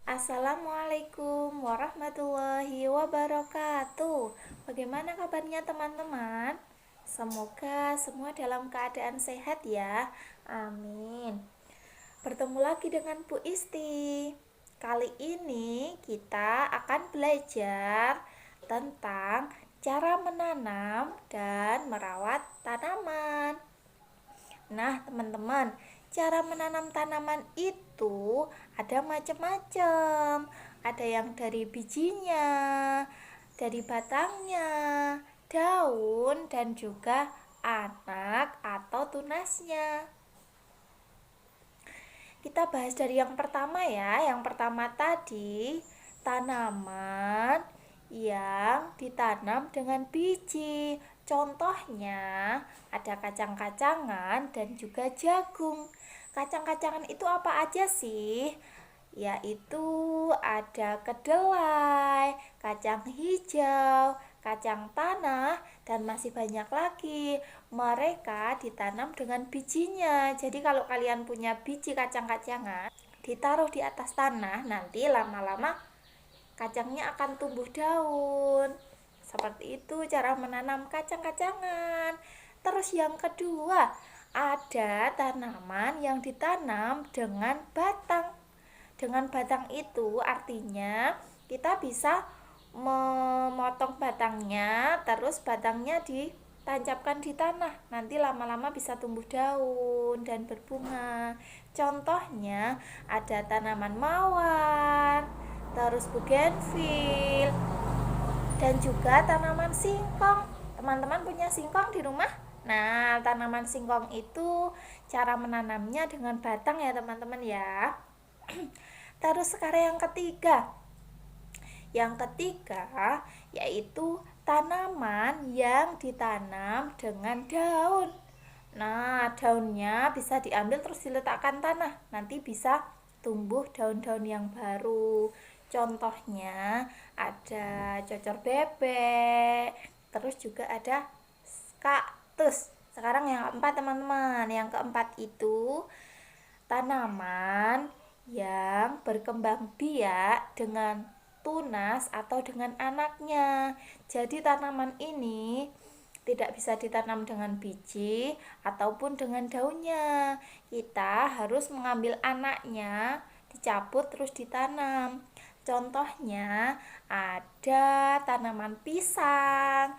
Assalamualaikum warahmatullahi wabarakatuh. Bagaimana kabarnya teman-teman? Semoga semua dalam keadaan sehat ya. Amin. Bertemu lagi dengan Bu Isti. Kali ini kita akan belajar tentang cara menanam dan merawat tanaman. Nah, teman-teman, cara menanam tanaman itu ada macam-macam. Ada yang dari bijinya, dari batangnya, daun, dan juga anak atau tunasnya. Kita bahas dari yang pertama ya. Yang pertama tadi, tanaman yang ditanam dengan biji. Contohnya ada kacang-kacangan dan juga jagung. Kacang-kacangan itu apa aja sih? Yaitu ada kedelai, kacang hijau, kacang tanah, dan masih banyak lagi. Mereka ditanam dengan bijinya. Jadi kalau kalian punya biji kacang-kacangan, ditaruh di atas tanah, nanti lama-lama kacangnya akan tumbuh daun. Seperti itu cara menanam kacang-kacangan. Terus yang kedua, ada tanaman yang ditanam dengan batang. Dengan batang itu artinya kita bisa memotong batangnya, terus batangnya ditancapkan di tanah. Nanti lama-lama bisa tumbuh daun dan berbunga. Contohnya ada tanaman mawar, terus bougainville, dan juga tanaman singkong. Teman-teman punya singkong di rumah? Nah, tanaman singkong itu cara menanamnya dengan batang ya teman-teman ya. Terus sekarang yang ketiga. Yang ketiga yaitu tanaman yang ditanam dengan daun. Nah, daunnya bisa diambil terus diletakkan tanah. Nanti bisa tumbuh daun-daun yang baru. Contohnya ada cocor bebek, terus juga ada kaktus. Sekarang yang keempat teman-teman. Yang keempat itu tanaman yang berkembang biak dengan tunas atau dengan anaknya. Jadi tanaman ini tidak bisa ditanam dengan biji ataupun dengan daunnya. Kita harus mengambil anaknya, dicabut terus ditanam. Contohnya ada tanaman pisang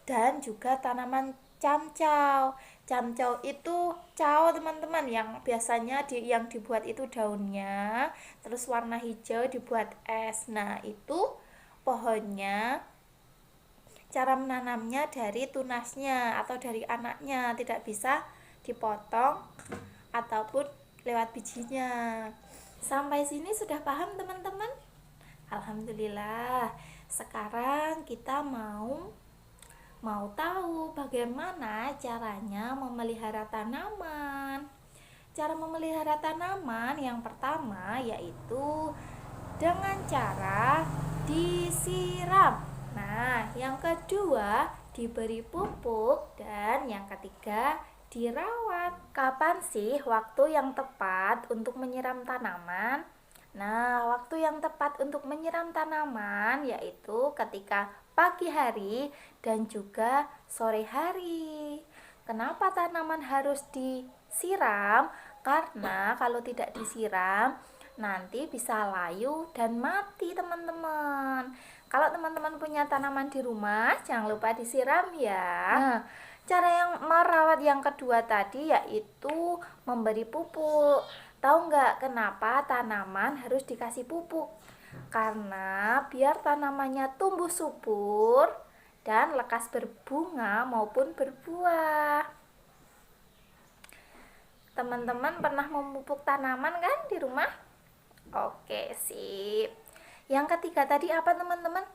dan juga tanaman camcau. Camcau itu cao teman-teman, yang biasanya yang dibuat itu daunnya, terus warna hijau dibuat es. Nah, itu pohonnya. Cara menanamnya dari tunasnya atau dari anaknya, tidak bisa dipotong ataupun lewat bijinya. Sampai sini sudah paham teman-teman? Alhamdulillah. Sekarang kita mau tahu bagaimana caranya memelihara tanaman. Cara memelihara tanaman yang pertama yaitu dengan cara disiram. Nah, yang kedua diberi pupuk, dan yang ketiga dirawat. Kapan sih waktu yang tepat untuk menyiram tanaman? Nah, waktu yang tepat untuk menyiram tanaman yaitu ketika pagi hari dan juga sore hari. Kenapa tanaman harus disiram? Karena kalau tidak disiram nanti bisa layu dan mati teman-teman. Kalau teman-teman punya tanaman di rumah, jangan lupa disiram ya. Nah, cara yang merawat yang kedua tadi yaitu memberi pupuk. Tahu nggak kenapa tanaman harus dikasih pupuk? Karena biar tanamannya tumbuh subur dan lekas berbunga maupun berbuah. Teman-teman pernah memupuk tanaman kan di rumah? Oke, sip. Yang ketiga tadi apa teman-teman?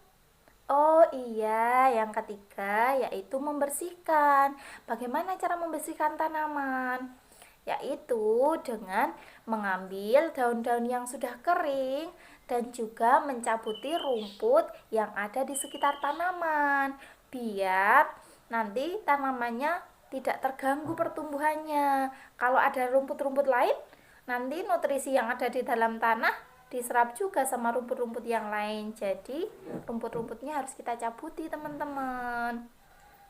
Oh iya, yang ketiga yaitu membersihkan. Bagaimana cara membersihkan tanaman? Yaitu dengan mengambil daun-daun yang sudah kering dan juga mencabuti rumput yang ada di sekitar tanaman, biar nanti tanamannya tidak terganggu pertumbuhannya. Kalau ada rumput-rumput lain, nanti nutrisi yang ada di dalam tanah diserap juga sama rumput-rumput yang lain. Jadi rumput-rumputnya harus kita cabuti, teman-teman.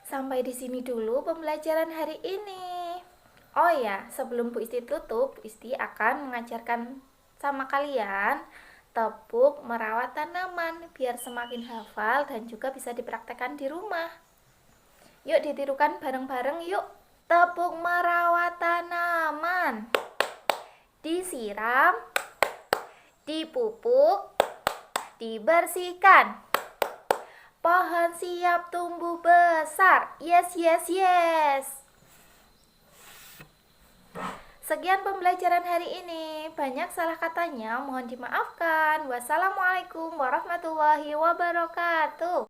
Sampai di sini dulu pembelajaran hari ini. Oh ya, sebelum Bu Isti tutup, Bu Isti akan mengajarkan sama kalian tepuk merawat tanaman biar semakin hafal dan juga bisa dipraktekkan di rumah. Yuk ditirukan bareng-bareng yuk. Tepuk merawat tanaman. Disiram, dipupuk, dibersihkan. Pohon siap tumbuh besar. Yes, yes, yes. Sekian pembelajaran hari ini. Banyak salah katanya, mohon dimaafkan. Wassalamualaikum warahmatullahi wabarakatuh.